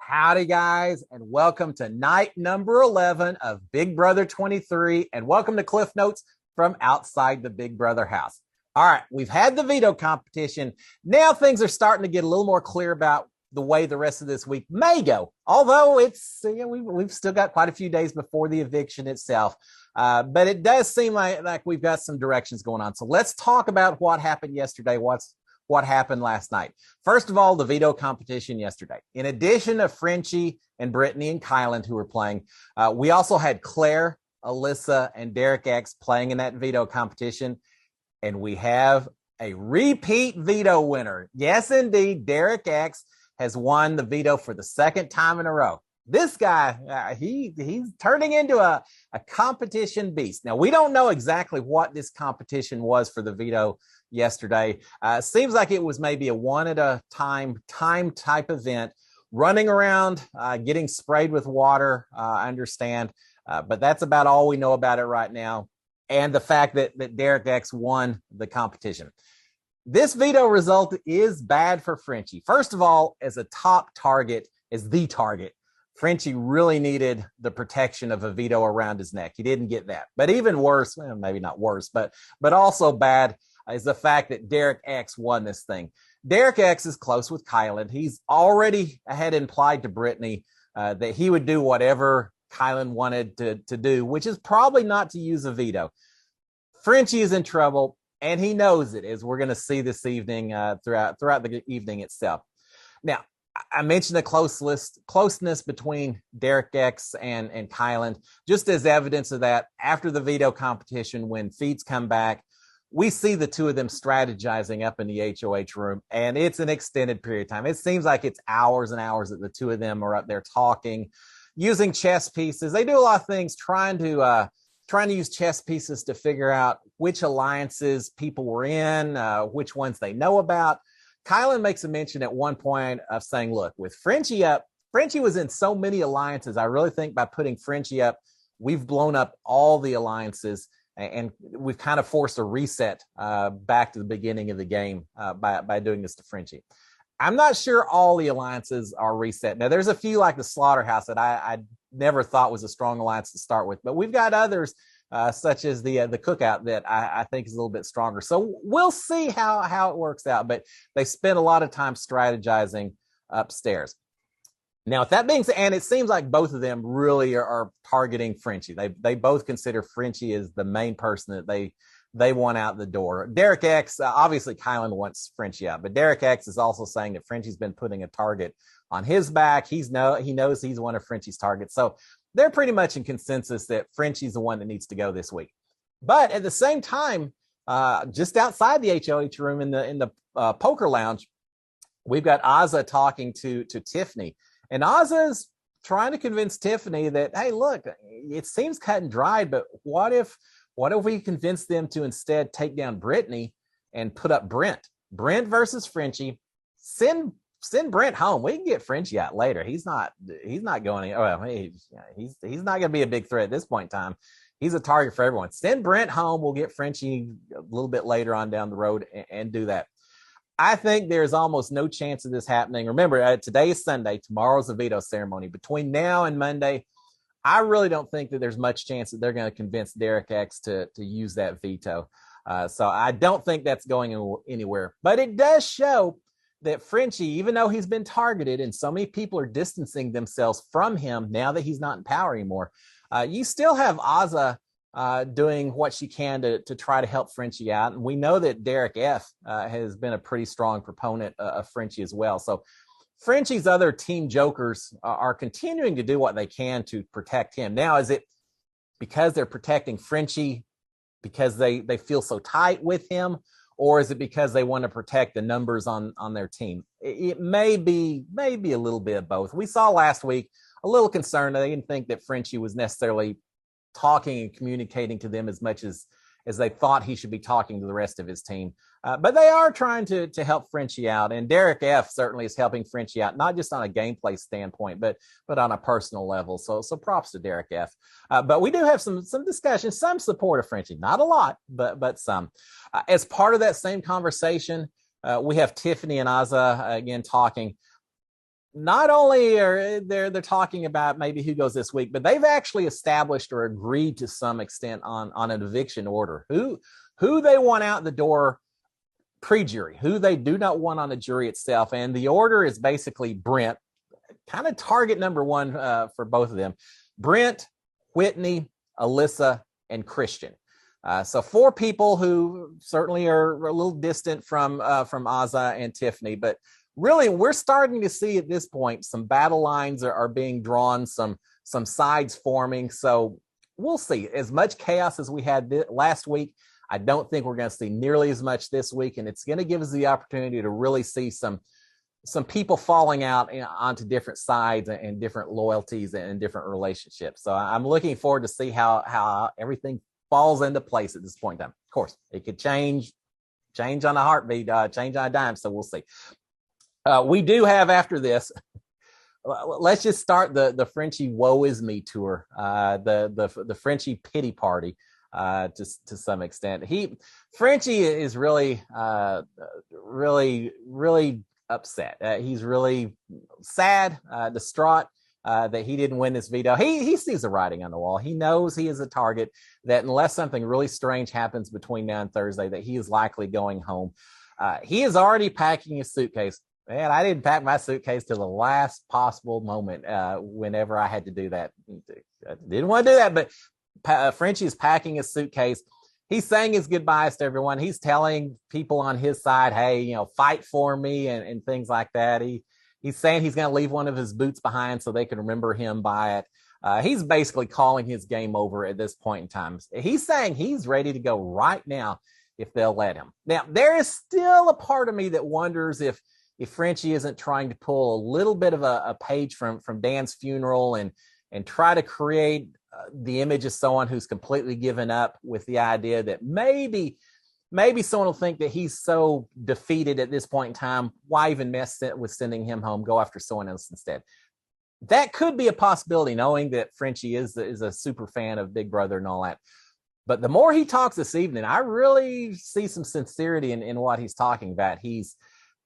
Howdy, guys, and welcome to night number 11 of Big Brother 23, and welcome to Cliff Notes from outside the Big Brother house. All right, we've had the veto competition. Now things are starting to get a little more clear about the way the rest of this week may go, although we've still got quite a few days before the eviction itself. But it does seem like we've got some directions going on. So let's talk about what happened yesterday, what happened last night. First of all, the veto competition yesterday. In addition to Frenchie and Britini and Kyland who were playing, we also had Claire, Alyssa, and Derek X playing in that veto competition. And we have a repeat veto winner. Yes, indeed, Derek X has won the veto for the second time in a row. This guy, he's turning into a competition beast. Now, we don't know exactly what this competition was for the veto yesterday. Seems like it was maybe a one at a time type event, running around, getting sprayed with water, I understand. But that's about all we know about it right now. And the fact that Derek X won the competition. This veto result is bad for Frenchie. First of all, as a top target, as the target, Frenchie really needed the protection of a veto around his neck. He didn't get that. But even worse, well, maybe not worse, but also bad is the fact that Derek X won this thing. Derek X is close with Kyland. He's already had implied to Britini that he would do whatever Kyland wanted to do, which is probably not to use a veto. Frenchie is in trouble, and he knows it, as we're going to see this evening throughout the evening itself. Now, I mentioned the closeness between Derek X and Kyland. Just as evidence of that, after the veto competition, when feeds come back, we see the two of them strategizing up in the HOH room, and it's an extended period of time. It seems like it's hours and hours that the two of them are up there talking, using chess pieces. They do a lot of things trying to use chess pieces to figure out which alliances people were in, which ones they know about. Kyland makes a mention at one point of saying, look, with Frenchie up, Frenchie was in so many alliances. I really think by putting Frenchie up, we've blown up all the alliances, and we've kind of forced a reset back to the beginning of the game by doing this to Frenchie. I'm not sure all the alliances are reset. Now, there's a few like the Slaughterhouse that I never thought was a strong alliance to start with, but we've got others such as the Cookout that I think is a little bit stronger. So we'll see how it works out, but they spent a lot of time strategizing upstairs. Now, with that being said, and it seems like both of them really are targeting Frenchie. They both consider Frenchie as the main person that they want out the door. Derek X, obviously Kyland wants Frenchie out, but Derek X is also saying that Frenchie's been putting a target on his back. He knows he's one of Frenchie's targets. So they're pretty much in consensus that Frenchie's the one that needs to go this week. But at the same time, just outside the HOH room in the poker lounge, we've got Azza talking to Tiffany. And Azza's trying to convince Tiffany that, hey, look, it seems cut and dried, but what if we convince them to instead take down Britini and put up Brent versus Frenchie? Send Brent home. We can get Frenchie out later. He's not going. Well, he's not going to be a big threat at this point in time. He's a target for everyone. Send Brent home. We'll get Frenchie a little bit later on down the road and do that. I think there's almost no chance of this happening. Remember, today is Sunday. Tomorrow's the veto ceremony. Between now and Monday, I really don't think that there's much chance that they're going to convince Derek X to use that veto. So I don't think that's going anywhere. But it does show that Frenchie, even though he's been targeted and so many people are distancing themselves from him now that he's not in power anymore, you still have Azza doing what she can to try to help Frenchie out. And we know that Derek F has been a pretty strong proponent of Frenchie as well. So Frenchie's other team jokers are continuing to do what they can to protect him. Now, is it because they're protecting Frenchie because they feel so tight with him, or is it because they want to protect the numbers on their team? It may be a little bit of both. We saw last week a little concern. They didn't think that Frenchie was necessarily talking and communicating to them as much as they thought he should be talking to the rest of his team. But they are trying to help Frenchie out. And Derek F certainly is helping Frenchie out, not just on a gameplay standpoint, but on a personal level. So props to Derek F. But we do have some discussion, some support of Frenchie, not a lot, but some. As part of that same conversation, we have Tiffany and Azza again talking. not only are they're talking about maybe who goes this week, but they've actually established or agreed to some extent on an eviction order. Who they want out the door pre-jury, who they do not want on the jury itself. And the order is basically Brent, kind of target number one for both of them. Brent, Whitney, Alyssa, and Christian. So 4 people who certainly are a little distant from Azza and Tiffany, but really we're starting to see at this point some battle lines are being drawn, some sides forming. So we'll see. As much chaos as we had last week, I don't think we're going to see nearly as much this week, and it's going to give us the opportunity to really see some people falling out onto different sides and different loyalties and different relationships. So I'm looking forward to see how everything falls into place at this point in time. Of course, it could change on a heartbeat, change on a dime. So we'll see. We do have after this. Let's just start the Frenchie Woe Is Me tour, the Frenchie pity party. To some extent, Frenchie is really upset. He's really sad, distraught that he didn't win this veto. He sees the writing on the wall. He knows he is a target, that unless something really strange happens between now and Thursday, that he is likely going home. He is already packing his suitcase. Man, I didn't pack my suitcase till the last possible moment whenever I had to do that. I didn't want to do that, but Frenchie is packing his suitcase. He's saying his goodbyes to everyone. He's telling people on his side, hey, fight for me and things like that. He's saying he's going to leave one of his boots behind so they can remember him by it. He's basically calling his game over at this point in time. He's saying he's ready to go right now if they'll let him. Now, there is still a part of me that wonders if Frenchie isn't trying to pull a little bit of a page from Dan's funeral and try to create the image of someone who's completely given up, with the idea that maybe someone will think that he's so defeated at this point in time, why even mess with sending him home, go after someone else instead. That could be a possibility, knowing that Frenchie is a super fan of Big Brother and all that. But the more he talks this evening, I really see some sincerity in what he's talking about. He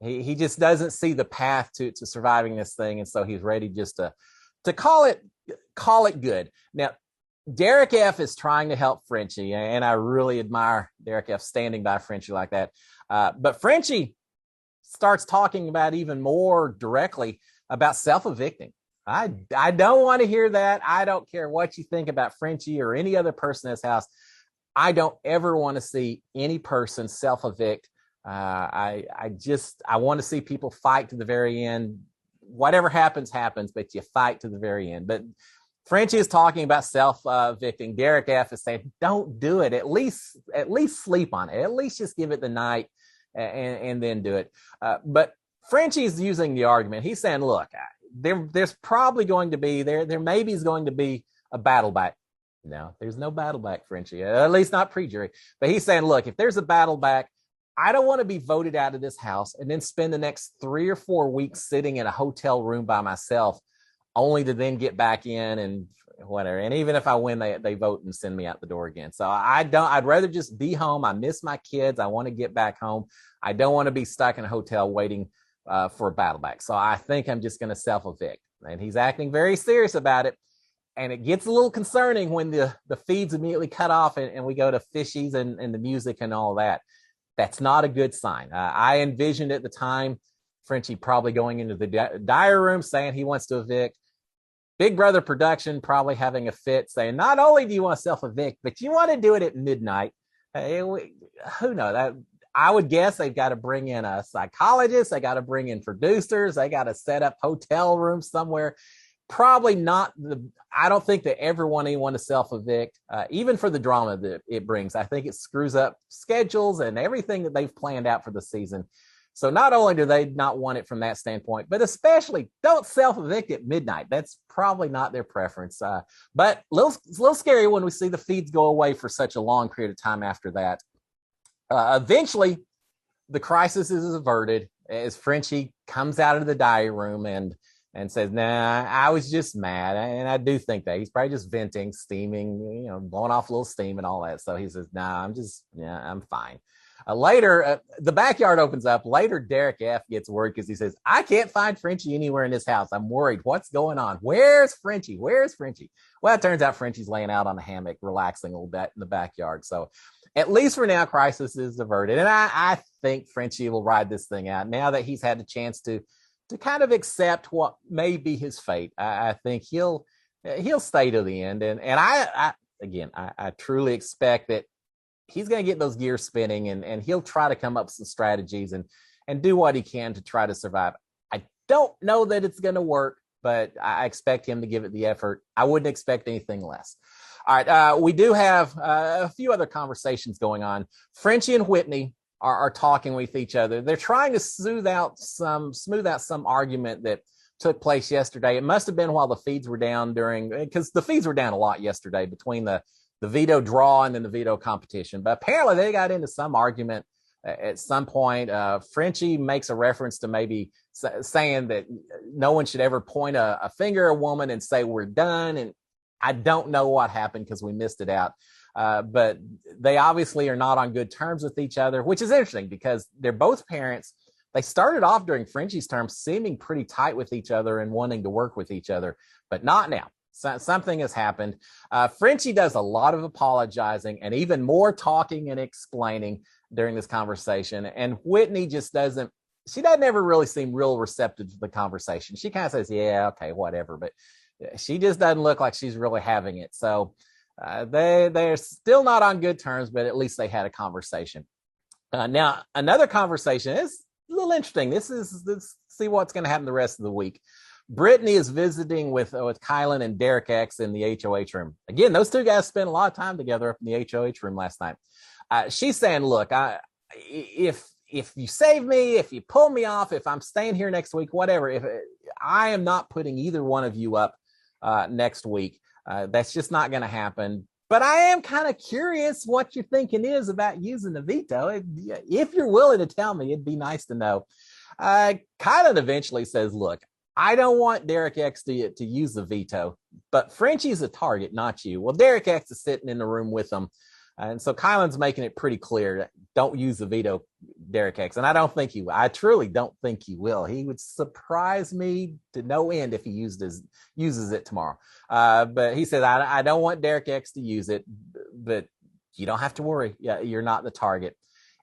just doesn't see the path to surviving this thing, and so he's ready just to call it good. Now, Derek F is trying to help Frenchie, and I really admire Derek F standing by Frenchie like that. But Frenchie starts talking about even more directly about self-evicting. I don't want to hear that. I don't care what you think about Frenchie or any other person in this house. I don't ever want to see any person self-evict. I want to see people fight to the very end. Whatever happens, but you fight to the very end. But Frenchie is talking about self-evicting. Derek F is saying, don't do it. At least sleep on it. At least just give it the night and then do it. But Frenchie's using the argument. He's saying, look, there's probably going to be, there maybe is going to be a battle back. No, there's no battle back, Frenchie, at least not pre-jury. But he's saying, look, if there's a battle back, I don't want to be voted out of this house and then spend the next 3 or 4 weeks sitting in a hotel room by myself, only to then get back in and whatever. And even if I win, they vote and send me out the door again. So I'd rather just be home. I miss my kids. I want to get back home. I don't want to be stuck in a hotel waiting for a battle back. So I think I'm just going to self-evict. And he's acting very serious about it. And it gets a little concerning when the feeds immediately cut off and we go to fishies and the music and all that. That's not a good sign. I envisioned at the time Frenchie probably going into the diary room saying he wants to evict. Big Brother production probably having a fit saying, not only do you want to self-evict, but you want to do it at midnight. Who knows? I would guess they've got to bring in a psychologist. They got to bring in producers. They got to set up hotel rooms somewhere. Probably not I don't think that everyone want to self-evict, even for the drama that it brings. I think it screws up schedules and everything that they've planned out for the season. So not only do they not want it from that standpoint, but especially don't self-evict at midnight. That's probably not their preference. But a little scary when we see the feeds go away for such a long period of time after that. Eventually, the crisis is averted as Frenchie comes out of the diary room and says, nah, I was just mad. And I do think that he's probably just venting, steaming, blowing off a little steam and all that. So he says, nah, I'm fine. Later, the backyard opens up. Later, Derek F. gets worried because he says, I can't find Frenchie anywhere in this house. I'm worried. What's going on? Where's Frenchie? Where's Frenchie? Well, it turns out Frenchie's laying out on the hammock, relaxing a little bit in the backyard. So at least for now, crisis is averted. And I think Frenchie will ride this thing out now that he's had a chance to kind of accept what may be his fate. I think he'll stay to the end. And I truly expect that he's going to get those gears spinning and he'll try to come up with some strategies and do what he can to try to survive. I don't know that it's going to work, but I expect him to give it the effort. I wouldn't expect anything less. All right. We do have a few other conversations going on. Frenchie and Whitney are talking with each other. They're trying to smooth out some argument that took place yesterday. It must have been while the feeds were down because the feeds were down a lot yesterday between the veto draw and then the veto competition. But apparently they got into some argument at some point. Frenchie makes a reference to maybe saying that no one should ever point a finger at a woman and say we're done. And I don't know what happened because we missed it out. But they obviously are not on good terms with each other, which is interesting because they're both parents. They started off during Frenchie's term seeming pretty tight with each other and wanting to work with each other, but not now. Something has happened. Frenchie does a lot of apologizing and even more talking and explaining during this conversation. And Whitney just doesn't ever really seem real receptive to the conversation. She kind of says, yeah, okay, whatever. But she just doesn't look like she's really having it. So they're still not on good terms, but at least they had a conversation. Now, another conversation is a little interesting. Let's see what's going to happen the rest of the week. Britini is visiting with Kylan and Derek X in the HOH room. Again, those two guys spent a lot of time together up in the HOH room last night. She's saying, look, if you save me, if you pull me off, if I'm staying here next week, whatever, if I am not putting either one of you up next week. That's just not going to happen. But I am kind of curious what your thinking is about using the veto. If you're willing to tell me, it'd be nice to know. Kylan eventually says, look, I don't want Derek X to use the veto, but Frenchie's a target, not you. Well, Derek X is sitting in the room with them. And so Kylan's making it pretty clear that don't use the veto, Derek X. And I don't think he will. I truly don't think he will. He would surprise me to no end if he uses it tomorrow. But he said, I don't want Derek X to use it, but you don't have to worry. Yeah, you're not the target.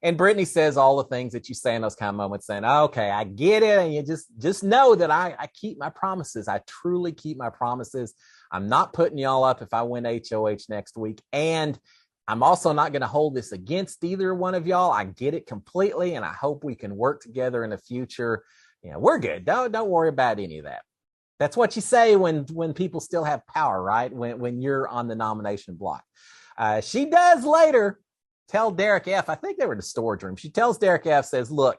And Britini says all the things that you say in those kind of moments, saying, okay, I get it. And you just know that I keep my promises. I truly keep my promises. I'm not putting y'all up if I win HOH next week. And I'm also not going to hold this against either one of y'all. I get it completely. And I hope we can work together in the future. We're good. Don't worry about any of that. That's what you say when people still have power, right? When you're on the nomination block. She does later tell Derek F. I think they were in the storage room. She tells Derek F. says, look,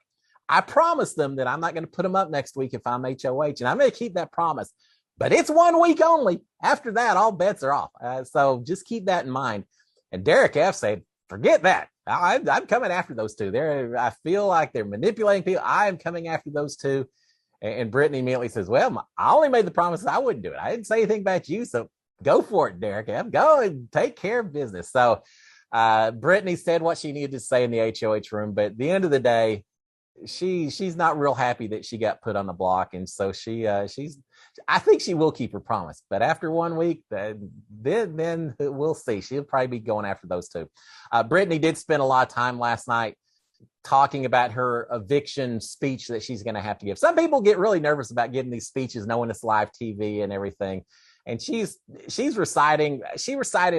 I promised them that I'm not going to put them up next week if I'm HOH, and I'm going to keep that promise. But it's 1 week only. After that, all bets are off. So just keep that in mind. And Derek F. said, forget that. I'm coming after those two. I feel like they're manipulating people. I'm coming after those two. And Britini immediately says, well, I only made the promise I wouldn't do it. I didn't say anything about you. So go for it, Derek F. Go and take care of business. So Britini said what she needed to say in the HOH room. But at the end of the day, she's not real happy that she got put on the block. And so I think she will keep her promise. But after 1 week, then we'll see. She'll probably be going after those two. Britini did spend a lot of time last night talking about her eviction speech that she's going to have to give. Some people get really nervous about giving these speeches, knowing it's live TV and everything. And she recited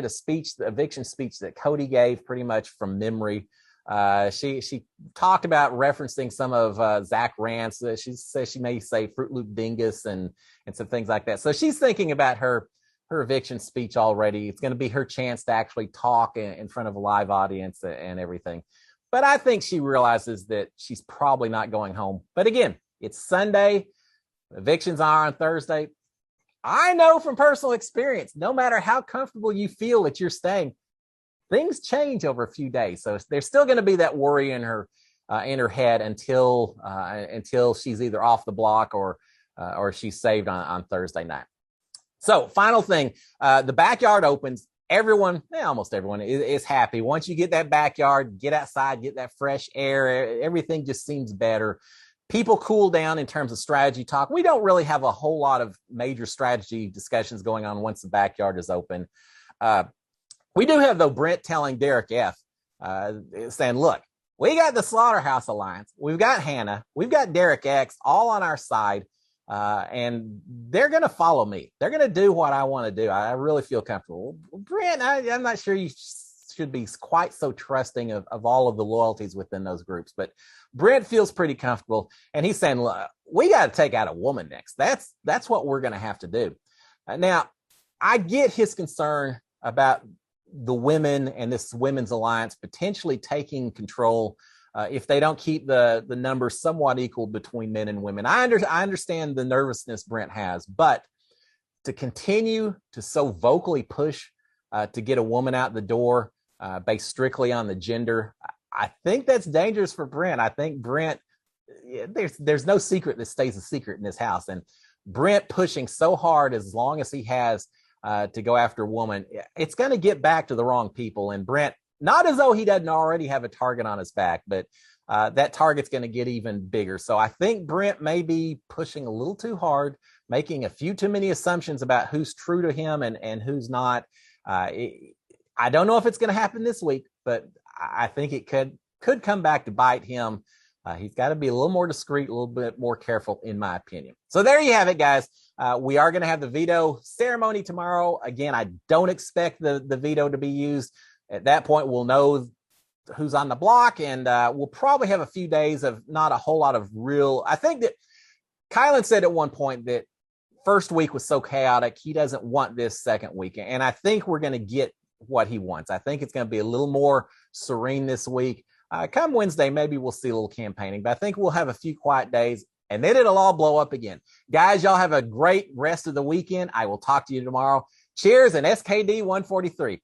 a speech, the eviction speech that Cody gave pretty much from memory. She talked about referencing some of Zach Rance. She says she may say Fruit Loop Dingus and some things like that. So she's thinking about her eviction speech already. It's going to be her chance to actually talk in front of a live audience and everything. But I think she realizes that she's probably not going home. But again, it's Sunday. Evictions are on Thursday. I know from personal experience, no matter how comfortable you feel that you're staying, things change over a few days. So there's still going to be that worry in her head until she's either off the block or she's saved on Thursday night. So final thing, the backyard opens. almost everyone is happy. Once you get that backyard, get outside, get that fresh air, everything just seems better. People cool down in terms of strategy talk. We don't really have a whole lot of major strategy discussions going on once the backyard is open. We do have, though, Brent telling Derek F., saying, look, we got the Slaughterhouse Alliance. We've got Hannah. We've got Derek X all on our side. And they're going to follow me. They're going to do what I want to do. I really feel comfortable. Brent, I'm not sure you should be quite so trusting of all of the loyalties within those groups, but Brent feels pretty comfortable. And he's saying, look, we got to take out a woman next. That's what we're going to have to do. Now, I get his concern about the women and this women's alliance potentially taking control if they don't keep the numbers somewhat equal between men and women. I understand the nervousness Brent has, but to continue to so vocally push to get a woman out the door based strictly on the gender, I think that's dangerous for Brent. I think Brent, there's no secret that stays a secret in this house. And Brent pushing so hard as long as he has to go after a woman, it's going to get back to the wrong people. And Brent, not as though he doesn't already have a target on his back, but that target's going to get even bigger. So I think Brent may be pushing a little too hard, making a few too many assumptions about who's true to him and who's not. I don't know if it's going to happen this week, but I think it could come back to bite him. He's got to be a little more discreet, a little bit more careful, in my opinion. So there you have it, guys. We are going to have the veto ceremony tomorrow. Again, I don't expect the veto to be used. At that point, we'll know who's on the block, and we'll probably have a few days of not a whole lot of real. I think that Kylan said at one point that first week was so chaotic, he doesn't want this second week. And I think we're going to get what he wants. I think it's going to be a little more serene this week. Come Wednesday, maybe we'll see a little campaigning, but I think we'll have a few quiet days, and then it'll all blow up again. Guys, y'all have a great rest of the weekend. I will talk to you tomorrow. Cheers, and SKD 143.